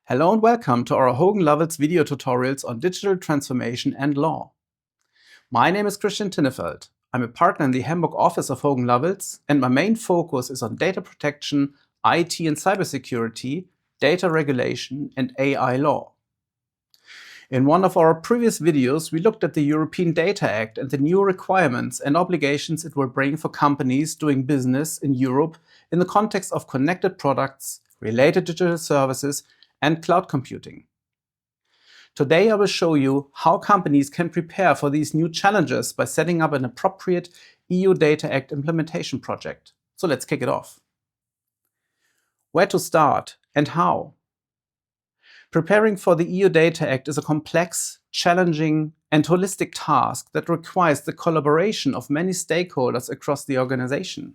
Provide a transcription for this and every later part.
Hello and welcome to our Hogan Lovells video tutorials on digital transformation and law. My name is Christian Tinnefeld. I'm a partner in the Hamburg office of Hogan Lovells, and my main focus is on data protection, IT and cybersecurity, data regulation, and AI law. In one of our previous videos, we looked at the European Data Act and the new requirements and obligations it will bring for companies doing business in Europe in the context of connected products, related digital services, and cloud computing. Today I will show you how companies can prepare for these new challenges by setting up an appropriate EU Data Act implementation project. So let's kick it off. Where to start and how? Preparing for the EU Data Act is a complex, challenging, and holistic task that requires the collaboration of many stakeholders across the organization.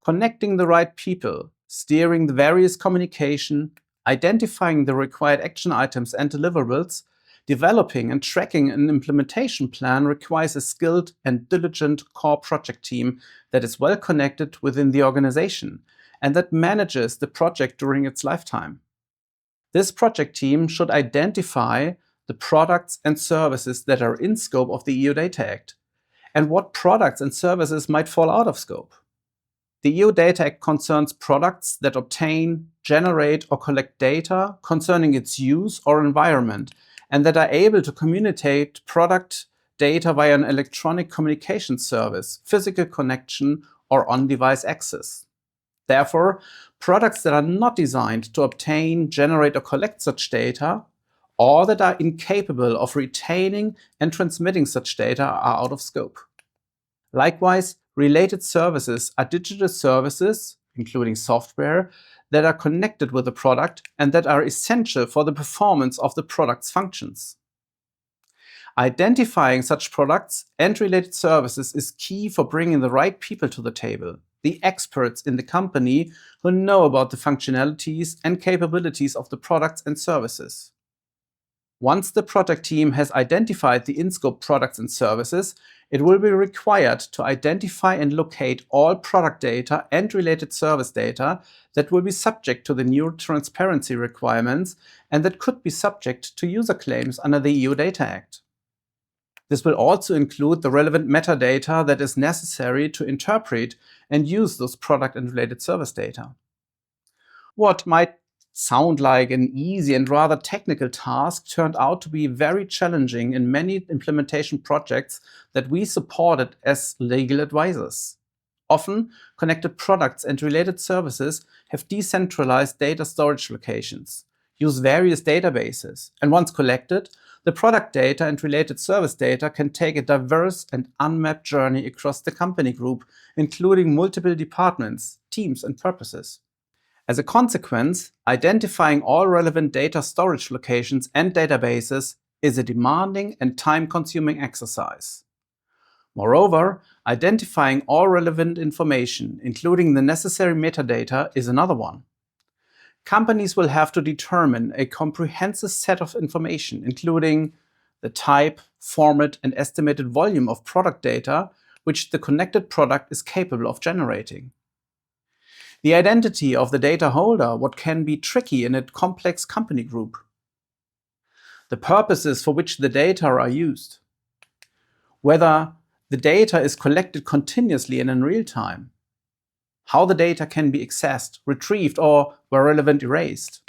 Connecting the right people, steering the various communication, identifying the required action items and deliverables, developing and tracking an implementation plan requires a skilled and diligent core project team that is well connected within the organization and that manages the project during its lifetime. This project team should identify the products and services that are in scope of the EU Data Act and what products and services might fall out of scope. The EU Data Act concerns products that obtain, generate, or collect data concerning its use or environment, and that are able to communicate product data via an electronic communication service, physical connection, or on-device access. Therefore, products that are not designed to obtain, generate, or collect such data, or that are incapable of retaining and transmitting such data are out of scope. Likewise, related services are digital services, including software, that are connected with the product and that are essential for the performance of the product's functions. Identifying such products and related services is key for bringing the right people to the table, the experts in the company who know about the functionalities and capabilities of the products and services. Once the project team has identified the in-scope products and services, it will be required to identify and locate all product data and related service data that will be subject to the new transparency requirements and that could be subject to user claims under the EU Data Act. This will also include the relevant metadata that is necessary to interpret and use those product and related service data. What might sound like an easy and rather technical task turned out to be very challenging in many implementation projects that we supported as legal advisors. Often, connected products and related services have decentralized data storage locations, use various databases, and once collected, the product data and related service data can take a diverse and unmapped journey across the company group, including multiple departments, teams, and purposes. As a consequence, identifying all relevant data storage locations and databases is a demanding and time-consuming exercise. Moreover, identifying all relevant information, including the necessary metadata, is another one. Companies will have to determine a comprehensive set of information, including the type, format, and estimated volume of product data which the connected product is capable of generating. The identity of the data holder, what can be tricky in a complex company group. The purposes for which the data are used. Whether the data is collected continuously and in real time. How the data can be accessed, retrieved, or, where relevant, erased.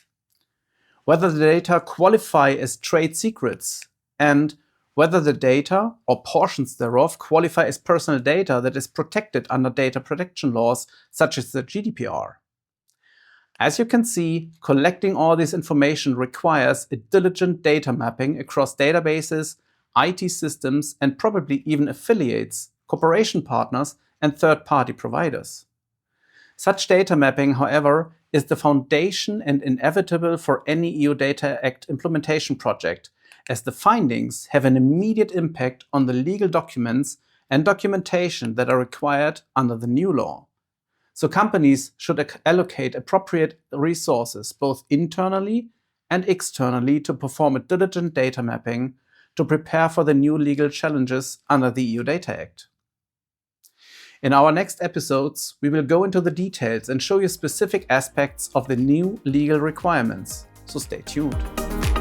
Whether the data qualify as trade secrets, and whether the data, or portions thereof, qualify as personal data that is protected under data protection laws, such as the GDPR. As you can see, collecting all this information requires a diligent data mapping across databases, IT systems, and probably even affiliates, cooperation partners, and third-party providers. Such data mapping, however, is the foundation and inevitable for any EU Data Act implementation project, as the findings have an immediate impact on the legal documents and documentation that are required under the new law. So companies should allocate appropriate resources both internally and externally to perform a diligent data mapping to prepare for the new legal challenges under the EU Data Act. In our next episodes, we will go into the details and show you specific aspects of the new legal requirements. so stay tuned.